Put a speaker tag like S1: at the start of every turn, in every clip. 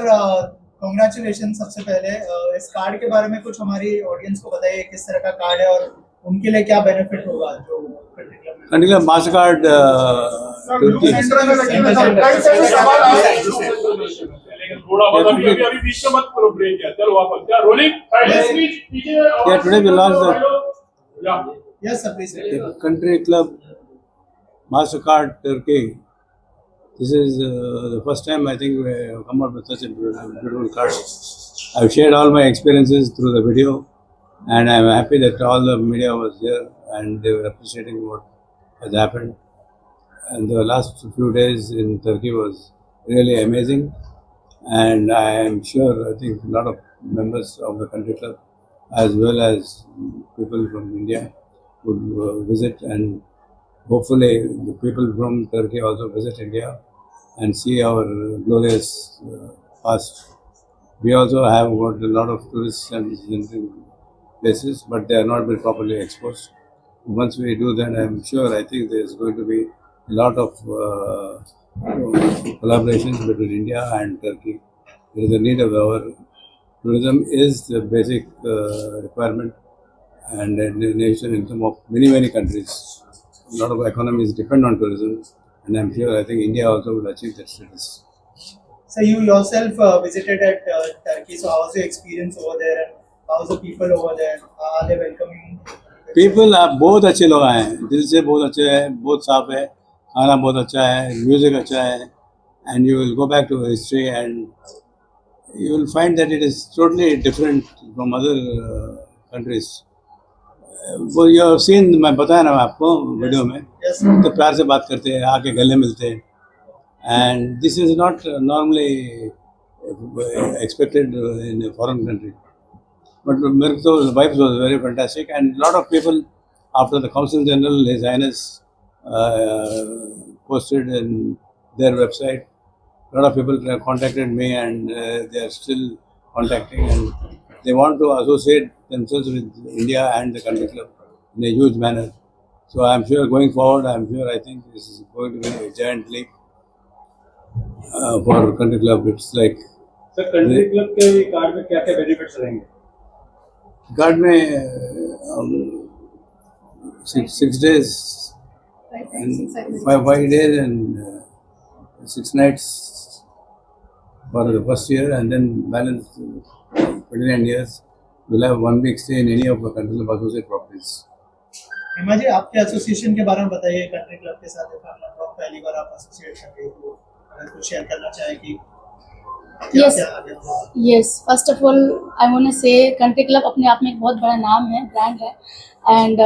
S1: Sir congratulation सबसे पहले। इस कार्ड के बारे में कुछ हमारी ऑडियंस को बताइए, किस तरह का कार्ड है और उनके लिए क्या बेनिफिट होगा जो
S2: country club master card today we launched
S1: yes sir please.
S2: the country club MasterCard Turkey. This is the first time I think we have come up with such a beautiful card. I've shared all my experiences through the video, and I'm happy that all the media was there and they were appreciating what has happened. And the last few days in Turkey was really amazing, and I am sure I think a lot of members of the country club as well as people from India would visit, and hopefully the people from Turkey also visit India and see our glorious past. We also have got a lot of tourists and visiting places, but they are not been properly exposed. Once we do that, I'm sure I think there's going to be a lot of collaborations between India and Turkey. There is a need of our tourism is the basic requirement and the nation income of many countries. A lot of economies depend on tourism, and I'm sure I think India also will achieve that status.
S1: So you yourself visited at Turkey, so how was your experience over there and how's the people over there? Are they welcoming?
S2: People are बहुत अच्छे लोग आए हैं, दिल से बहुत अच्छे हैं, बहुत साफ है, खाना बहुत अच्छा है, म्यूजिक अच्छा है, and you will go back to history and you will find that it is totally different from other countries. वो you have seen, मैं बताया ना आपको वीडियो में, तो प्यार से बात करते हैं, आके गले मिलते हैं, and this is not normally expected in a foreign country. But मेरे को the vibes was very fantastic, and a lot of people after the Consul General, His Highness posted in their website. A lot of people contacted me, and they are still contacting, and they want to associate themselves with India and the country club in a huge manner. So I'm sure going forward, I think this is going to be a giant leap for country club. It's like
S3: sir country club के card में क्या क्या benefits रहेंगे?
S2: Card में 6 days and 5 days and 6 nights for the first year, and then balance 29 years we'll have 1 week stay in any of the country club associate properties.
S1: हिमा जी, आपके association के बारे में बताइए, कंट्री क्लब के साथ पहली बार आप एसोसिएट कर रहे हो, अगर कुछ शेयर करना चाहे कि
S4: Yes, first of all I want to say country club अपने आप में एक बहुत बड़ा नाम है, ब्रांड है, एंड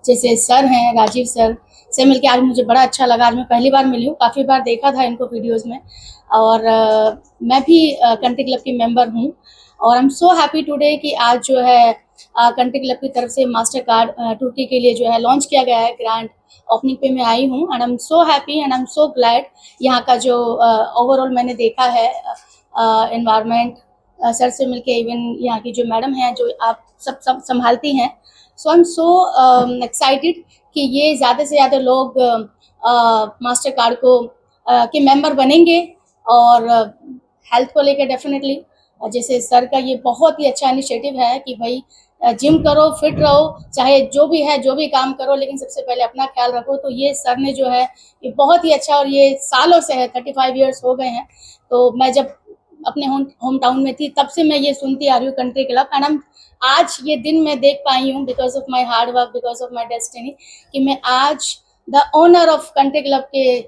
S4: जैसे सर हैं राजीव सर से मिलके आज मुझे बड़ा अच्छा लगा। आज मैं पहली बार मिली हूँ, काफ़ी बार देखा था इनको वीडियोस में, और मैं भी कंट्री क्लब की मेंबर हूँ, और I am so happy today कि आज जो है कंट्री क्लब की तरफ से मास्टर कार्ड तुर्की के लिए जो है लॉन्च किया गया है। ग्रैंड ओपनिंग पे मैं आई हूँ, and I am so happy and I am so glad. यहाँ का जो ओवरऑल मैंने देखा है एनवायरनमेंट, सर से मिलके इवन यहाँ की जो मैडम हैं जो आप सब संभालती हैं, सो आई एम सो एक्साइटेड कि ये ज़्यादा से ज़्यादा लोग मास्टर कार्ड को के मेंबर बनेंगे, और हेल्थ को लेकर डेफिनेटली जैसे सर का ये बहुत ही अच्छा इनिशिएटिव है कि भाई जिम करो, फिट रहो, चाहे जो भी है जो भी काम करो, लेकिन सबसे पहले अपना ख्याल रखो। तो ये सर ने जो है ये बहुत ही अच्छा, और ये सालों से है, 35 इयर्स हो गए हैं। तो मैं जब अपने होम टाउन में थी तब से मैं ये सुनती आ रही हूँ कंट्री क्लब, एंड आज ये दिन मैं देख पाई हूँ because of my hard work, because of my destiny, कि मैं आज the owner of country club के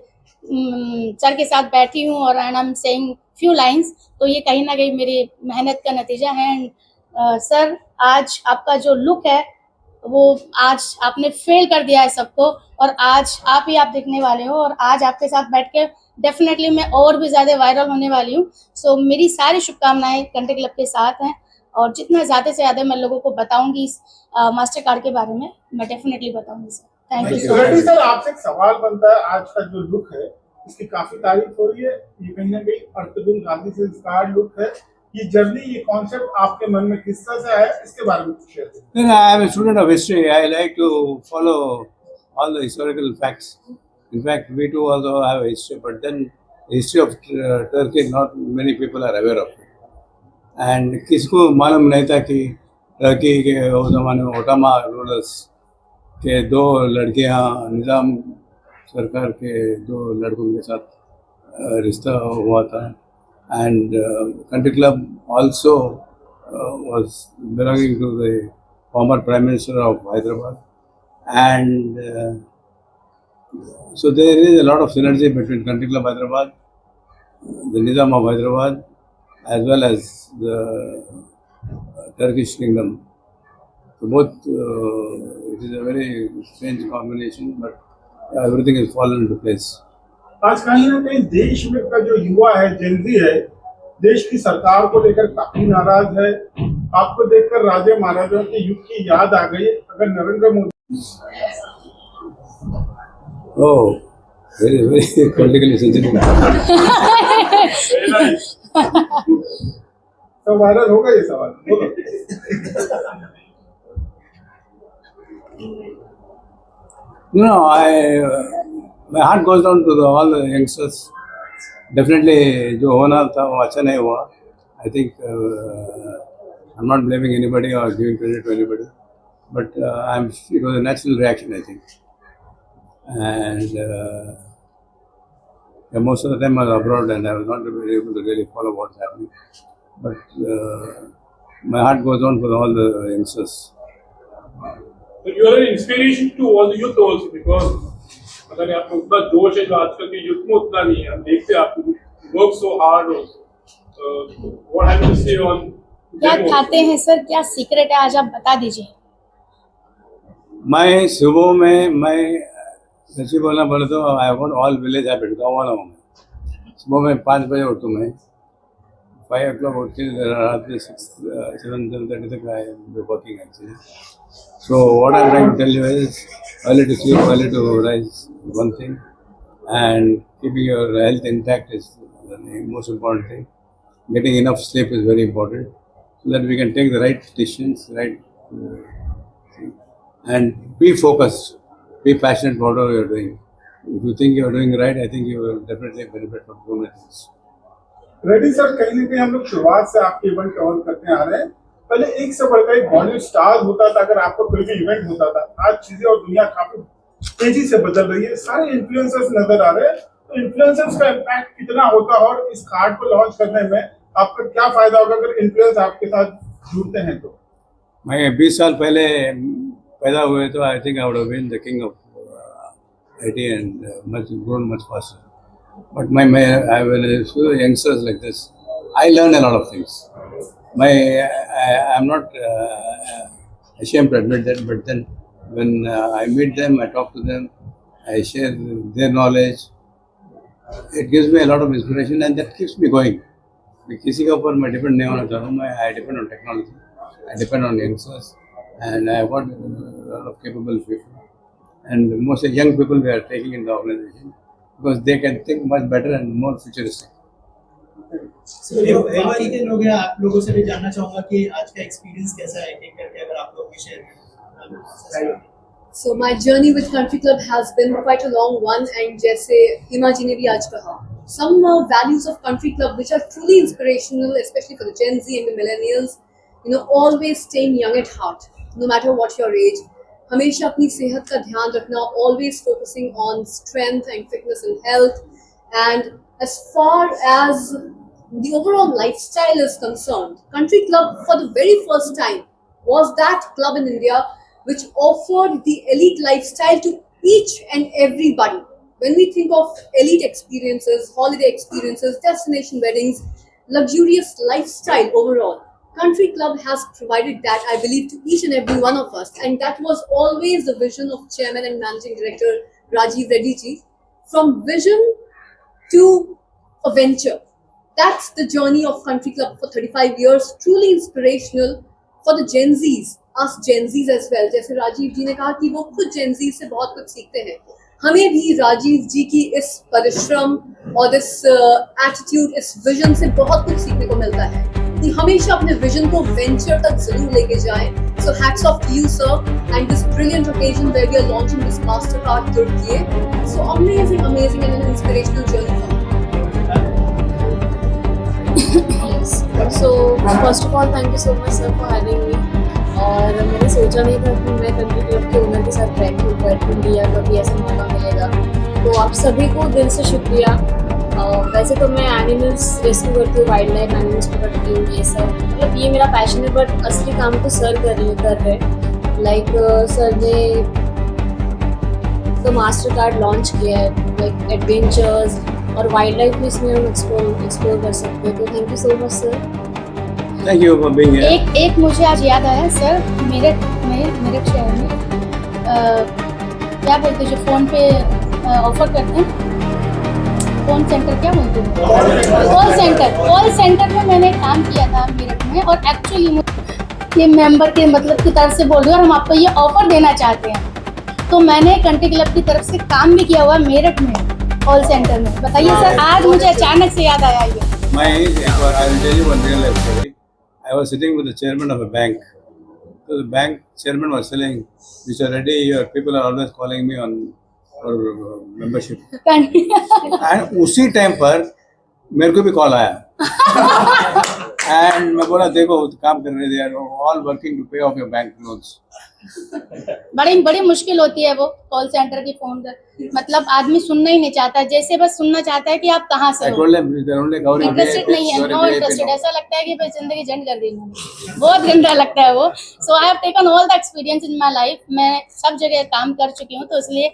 S4: सर के साथ बैठी हूँ, और and I am saying few lines. तो ये कहीं ना कहीं मेरी मेहनत का नतीजा है। एंड सर, आज आपका जो लुक है वो आज आपने फेल कर दिया है सबको, और आज आप दिखने वाले हो, और आज आपके साथ बैठ के डेफिनेटली मैं और भी ज़्यादा वायरल होने वाली हूँ। सो मेरी सारी शुभकामनाएं कंट्री क्लब के साथ हैं, और जितना ज़्यादा से ज़्यादा मैं लोगों को बताऊंगी इस मास्टर कार्ड के बारे में, मैं डेफिनेटली बताऊंगी sir. Thank you so much.
S5: Sir, आपसे एक सवाल बनता है, आज का जो लुक है इसकी काफी तारीफ हो रही है, ये कहीं ना कहीं अर्तुगरुल गांधी से इंस्पायर्ड लुक है। ये जर्नी, ये कॉन्सेप्ट आपके मन में किस तरह से आया, इसके बारे में कुछ शेयर करें।
S2: I am a student of history. I like to follow all the historical facts. In fact, we too also have a history, but then history of Turkey, not many people are aware of it. And किसको मालूम नहीं था कि Turkey के उस ज़माने में ओटोमा rulers के दो लड़कियां निज़ाम सरकार के दो लड़कों के साथ रिश्ता हुआ था. And country club also was belonging to the former Prime Minister of Hyderabad. And so there is a lot of synergy between Country Club Hyderabad, the Nizam of Hyderabad, as well as the Turkish Kingdom. So both, it is a very strange combination, but everything has fallen into place.
S5: आज कहीं ना कहीं देश में का जो युवा है, जेनजी है, देश की सरकार को लेकर काफी नाराज है. आपको देखकर राजे महाराजाओं के युग की याद आ गई. अगर Narendra Modi
S2: very politically sensitive.
S5: तो वायरल होगा ये सवाल. बोलो.
S2: My heart goes down to all the youngsters. Definitely, जो होना था वो अच्छा नहीं हुआ. I think I'm not blaming anybody or giving credit to anybody, but it was a natural reaction, I think. And most of the time I was abroad and I was not able to really follow what's happening. But my heart goes on for all the youngsters.
S3: But you are an inspiration to all the youth also, because अगर आपको उतना जोश है जो आजकल के युग में उतना नहीं है. हम देखते हैं आपको work so hard also. What have you to say on?
S4: क्या खाते हैं सर, क्या सीक्रेट है, आज आप बता दीजिए.
S2: मैं सुबह में सच्ची बोलना पड़े तो I want all village habit. गाँव वाला हूँ मैं. सुबह में 5 बजे उठूँ मैं. 5 o'clock उठ के रात में 7:30 तक I am working actually. So what I'm trying to tell you is early to sleep, early to rise, one thing, and keeping your health intact is the most important thing. Getting enough sleep is very important, so that we can take the right decisions, and be focused, be passionate about whatever you're doing. If you think you're doing right, I think you will definitely benefit from so many things.
S5: Reddy sir, कहीं ना कहीं हम लोग शुरुआत से आपके event cover करते आ रहे हैं. पहले एक से बढ़कर एक बॉलीवुड स्टार होता था. अगर आपको कोई भी इवेंट होता था, आज चीजें और दुनिया काफी तेजी से बदल रही है. सारे इन्फ्लुएंसर्स नजर आ रहे हैं. तो इन्फ्लुएंसर्स का इम्पैक्ट कितना होता है और इस कार्ड को लॉन्च करने में आपका क्या फायदा होगा अगर इन्फ्लुएंस आपके साथ जुड़ते हैं तो?
S2: मैं 20 साल पहले पैदा हुए तो I think I would have been the king of IT and grown much faster. But I will youngsters like this. I learn a lot of things. I'm not ashamed to admit that, but then when I meet them, I talk to them, I share their knowledge. It gives me a lot of inspiration and that keeps me going. किसी के ऊपर मैं depend नहीं होना चाह रहा हूँ. I depend on technology, I depend on youngsters, and I have got a lot of capable people. And mostly young people we are taking in the organization because they can think much better and more futuristic.
S1: बाकी के लोग हैं, आप लोगों से भी जानना चाहूंगा कि आज का एक्सपीरियंस कैसा है, एक करके अगर आप लोग भी शेयर करें.
S6: So my journey with Country Club has been quite a long one, and जैसे हिमा जी ने भी आज कहा, some values of Country Club which are truly inspirational, especially for the Gen Z and the millennials, always staying young at heart, no matter what your age. हमेशा अपनी सेहत का ध्यान रखना, always focusing on strength and fitness and health. And as far as the overall lifestyle is concerned, Country Club for the very first time was that club in India which offered the elite lifestyle to each and everybody. When we think of elite experiences, holiday experiences, destination weddings, luxurious lifestyle overall, Country Club has provided that, I believe, to each and every one of us. And that was always the vision of Chairman and Managing Director Rajiv Reddy ji. From vision to a venture. That's the journey of Country Club for 35 years. Truly inspirational for the Gen Zs, us Gen Zs as well. जैसे राजीव जी ने कहा कि वो खुद Gen Z से बहुत कुछ सीखते हैं. हमें भी राजीव जी की इस परिश्रम और इस एटीट्यूड, इस विजन से बहुत कुछ सीखने को मिलता है कि हमेशा अपने विजन को वेंचर तक जरूर लेके जाएं. So hats off to you, sir, and this brilliant occasion where we are launching this Mastercard Turkey. So amazing and an inspirational journey for me.
S7: First of all thank you so much sir for having me. और मैंने सोचा नहीं था कि मैं country club के owner के साथ बैठूंगी या कभी ऐसा मौका मिलेगा, तो आप सभी को दिल से शुक्रिया। वैसे तो मैं एनिमल्स रेस्क्यू करती हूँ, वाइल्ड लाइफ एनिमल्स पकड़ती हूँ, ये सब मतलब ये मेरा पैशन है, बट असली काम तो सर कर रहे लाइक सर ने तो मास्टर कार्ड लॉन्च किया है, लाइक एडवेंचर्स और वाइल्ड लाइफ भी इसमें हम एक्सप्लोर कर सकते हैं, तो thank you so much sir.
S2: Thank you for being here.
S4: एक मुझे आज याद आया सर, मेरठ शहर में क्या बोलते हैं जो फ़ोन पे ऑफर करते हैं, फ़ोन सेंटर क्या बोलते हैं, कॉल सेंटर में मैंने काम किया था मेरठ में, और एक्चुअली ये मेंबर के मतलब की तरफ से बोल रही हूँ और हम आपको ये ऑफर देना चाहते हैं, तो मैंने कंट्री क्लब की तरफ से काम भी किया हुआ है मेरठ में कॉल सेंटर में। बताइए सर, आज मुझे अचानक से याद आया ये।
S2: I will tell you one real life story. I was sitting with the chairman of a bank. So the bank chairman was telling, Mr. Reddy, your people are always calling me on for membership. And उसी time पर मेरे को भी call आया and मैं बोला देखो काम कर रहे थे यार, ऑल वर्किंग टू पे ऑफ योर बैंक लोन्स।
S4: बड़ी मुश्किल होती है वो कॉल सेंटर की फोन कर, मतलब आदमी सुनना ही नहीं चाहता, जैसे बस सुनना चाहता है कि आप कहाँ से हो, इंटरेस्टेड नहीं है, नो इंटरेस्टेड, ऐसा लगता है कि भाई जिंदगी झंड कर दी इन्होंने, बहुत गंदा लगता है वो। So I have taken all the experience in my life, मैं सब जगह काम कर चुकी हूँ, तो इसलिए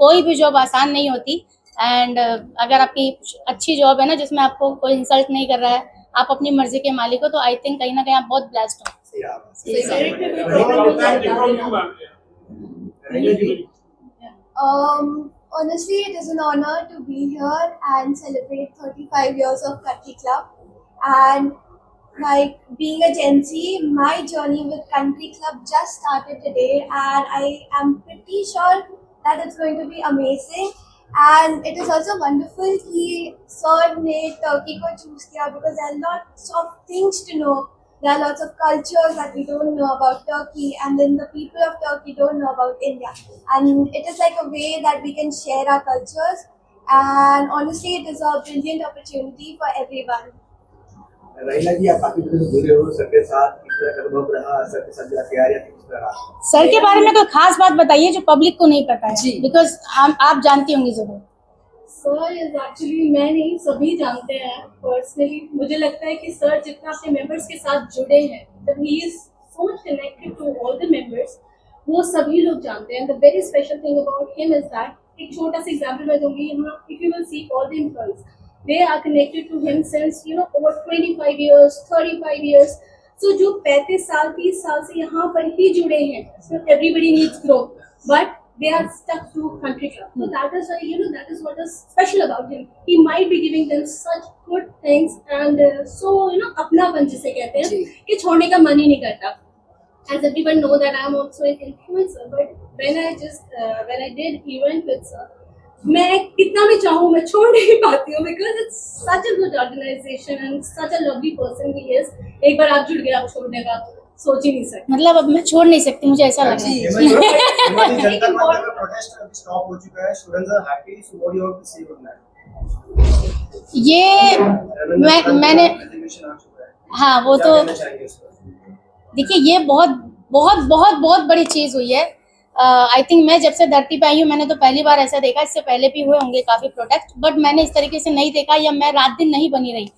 S4: कोई भी जॉब आसान नहीं होती। एंड अगर आपकी अच्छी जॉब है ना जिसमें आपको कोई इंसल्ट नहीं कर रहा है, आप अपनी मर्जी के मालिक हो, तो आई थिंक कहीं ना कहीं आप बहुत ब्लेस्ड हो।
S8: Honestly, it is an honor to be here and celebrate 35 years of Country Club. And like being a Gen Z, my journey with Country Club just started today, and I am pretty sure that it's going to be amazing. And it is also wonderful that Sir ne Turkey ko choose kiya, because there are lots of things to know. There are lots of cultures that we don't know about Turkey, and then the people of Turkey don't know about India. And it is like a way that we can share our cultures. And honestly, it is a brilliant opportunity for everyone.
S9: रहीला जी, आप काफी दिन से जुड़े हो sir के साथ, किस तरह का अनुभव रहा, सर के साथ जो तैयारियां किस तरह रहा?
S4: सर के बारे में कोई खास बात बताइए जो पब्लिक को नहीं पता है, बिकॉज आप जानती होंगी जरूर।
S10: सर इज एक्चुअली मैं नहीं, सभी जानते हैं पर्सनली। मुझे लगता है कि सर जितना अपने मेंबर्स के साथ जुड़े हैं, जब he is so much connected to all the members, वो सभी लोग जानते हैं। The very special thing about him is that, एक छोटा सा एग्जांपल मैं दूंगी यहाँ, if you will see all the employees, they are connected to him since over 25 years, 35 years. So जो 35 साल 30 साल से यहाँ पर ही जुड़े हैं, so everybody needs growth, but they are stuck to Country Club. So that is why that is what is special about him. He might be giving them such good things, and so अपनापन जिसे कहते हैं कि छोड़ने का मन ही नहीं करता. As everyone know that I am also an influencer, but when I did event with sir, मैं कितना भी चाहूँ मैं छोड़ नहीं पाती हूँ, because it's such a good organization and such a lovely person he is. एक बार आप जुड़ गए, आप छोड़ने का सोच ही नहीं सकते।
S4: मतलब अब मैं छोड़ नहीं सकती, मुझे ऐसा लग रहा है।
S1: जनता मंच में प्रोटेस्ट अभी स्टॉप हो चुका है, students are happy, so what you have to say on that?
S4: ये मैंने हाँ वो तो देखिए, ये बहुत बड़ी चीज हुई है। आई थिंक मैं जब से धरती पे आई हूँ, मैंने तो पहली बार ऐसा देखा, इससे पहले भी हुए होंगे काफी प्रोटेस्ट, बट मैंने इस तरीके से नहीं देखा, या मैं रात दिन नहीं बनी रही।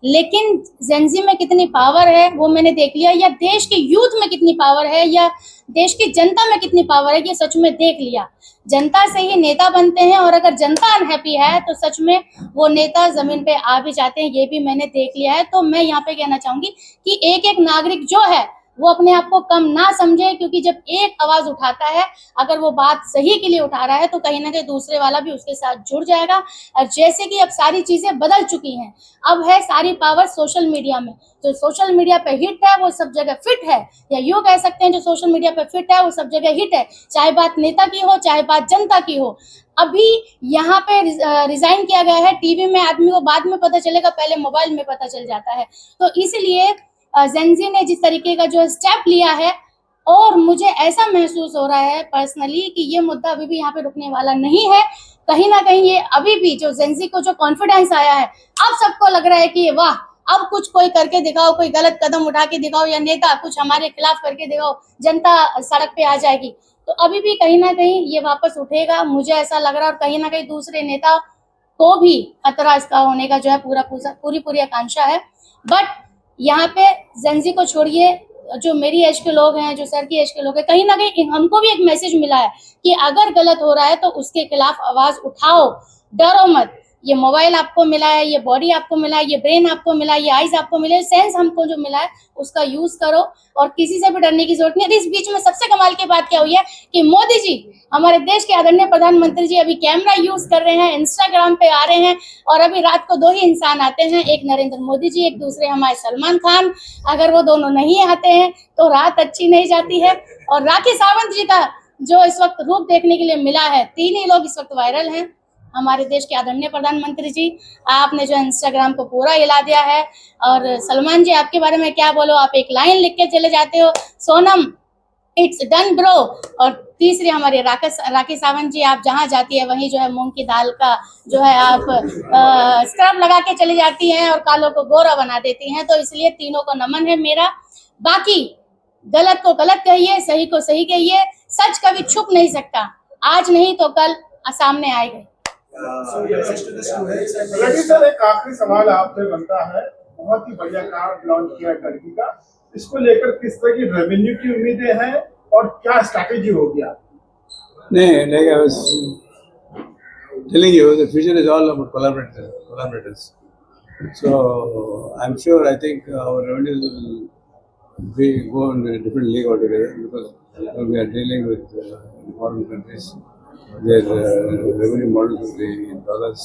S4: लेकिन जेंजी में कितनी पावर है वो मैंने देख लिया, या देश के यूथ में कितनी पावर है, या देश की जनता में कितनी पावर है, ये सच में देख लिया। जनता से ही नेता बनते हैं, और अगर जनता अनहैप्पी है तो सच में वो नेता जमीन पे आ भी जाते हैं, ये भी मैंने देख लिया है। तो मैं यहाँ पे कहना चाहूंगी कि एक नागरिक जो है वो अपने आप को कम ना समझे, क्योंकि जब एक आवाज उठाता है, अगर वो बात सही के लिए उठा रहा है, तो कहीं ना कहीं दूसरे वाला भी उसके साथ जुड़ जाएगा। और जैसे कि अब सारी चीजें बदल चुकी हैं, अब है सारी पावर सोशल मीडिया में। जो सोशल मीडिया पे हिट है वो सब जगह फिट है, या यूँ कह सकते हैं जो सोशल मीडिया पे फिट है वो सब जगह हिट है, चाहे बात नेता की हो चाहे बात जनता की हो। अभी यहाँ पे रिजाइन किया गया है, टीवी में आदमी को बाद में पता चलेगा, पहले मोबाइल में पता चल जाता है। तो इसलिए जेंजी ने जिस तरीके का जो स्टेप लिया है, और मुझे ऐसा महसूस हो रहा है पर्सनली कि ये मुद्दा अभी भी यहाँ पे रुकने वाला नहीं है। कहीं ना कहीं ये अभी भी जो जेंजी को जो कॉन्फिडेंस आया है, अब सबको लग रहा है कि वाह, अब कुछ कोई करके दिखाओ, कोई गलत कदम उठा के दिखाओ, या नेता कुछ हमारे खिलाफ करके दिखाओ, जनता सड़क पे आ जाएगी। तो अभी भी कहीं ना कहीं ये वापस उठेगा, मुझे ऐसा लग रहा है। और कहीं ना कहीं दूसरे नेता को भी खतरा इसका होने का जो है पूरी आकांक्षा है। बट यहाँ पे जेंजी को छोड़िए, जो मेरी एज के लोग हैं, जो सर की एज के लोग हैं, कहीं ना कहीं हमको भी एक मैसेज मिला है कि अगर गलत हो रहा है तो उसके खिलाफ आवाज उठाओ, डरो मत। ये मोबाइल आपको मिला है, ये बॉडी आपको मिला है, ये ब्रेन आपको मिला है, ये आइज आपको मिले, सेंस हमको जो मिला है उसका यूज करो, और किसी से भी डरने की जरूरत नहीं है। इस बीच में सबसे कमाल की बात क्या हुई है कि मोदी जी, हमारे देश के आदरणीय प्रधानमंत्री जी, अभी कैमरा यूज कर रहे हैं, इंस्टाग्राम पे आ रहे हैं, और अभी रात को 2 ही इंसान आते हैं, एक नरेंद्र मोदी जी, एक दूसरे हमारे सलमान खान। अगर वो दोनों नहीं आते हैं तो रात अच्छी नहीं जाती है। और राखी सावंत जी का जो इस वक्त रूप देखने के लिए मिला है, 3 ही लोग इस वक्त वायरल हैं। हमारे देश के आदरणीय प्रधानमंत्री जी, आपने जो इंस्टाग्राम को पूरा हिला दिया है। और सलमान जी, आपके बारे में क्या बोलो, आप एक लाइन लिख के चले जाते हो, सोनम इट्स डन ब्रो। और तीसरी हमारी राखी सावंत जी, आप जहां जाती है वहीं जो है मूंग की दाल का जो है आप स्क्रब लगा के चली जाती हैं और कालों को गोरा बना देती हैं। तो इसलिए तीनों को नमन है मेरा। बाकी गलत को गलत कहिए, सही को सही कहिए, सच कभी छुप नहीं सकता, आज नहीं तो कल सामने आएगा।
S5: रवि सर, एक आखिरी सवाल आपसे बनता है। बहुत ही बढ़िया कार्ड लॉन्च किया टर्की का, इसको लेकर किस तरह की रेवेन्यू की उम्मीदें हैं और क्या स्ट्रैटेजी होगी आपकी?
S2: नहीं, like I was telling you, the future is all about collaborators. So I'm sure, I think our revenues will go in a different league altogether, because we are dealing with foreign countries. Their revenue models will be in dollars,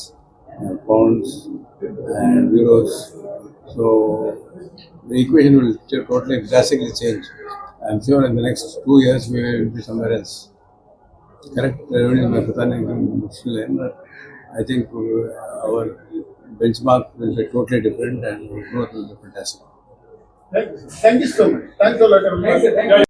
S2: pounds, and euros. So the equation will totally drastically change. I'm sure in the next 2 years we will be somewhere else. Correct revenue में पता नहीं मुश्किल है, but I think our benchmark will be totally different and growth will be fantastic.
S5: Thank you so much. Thanks a lot.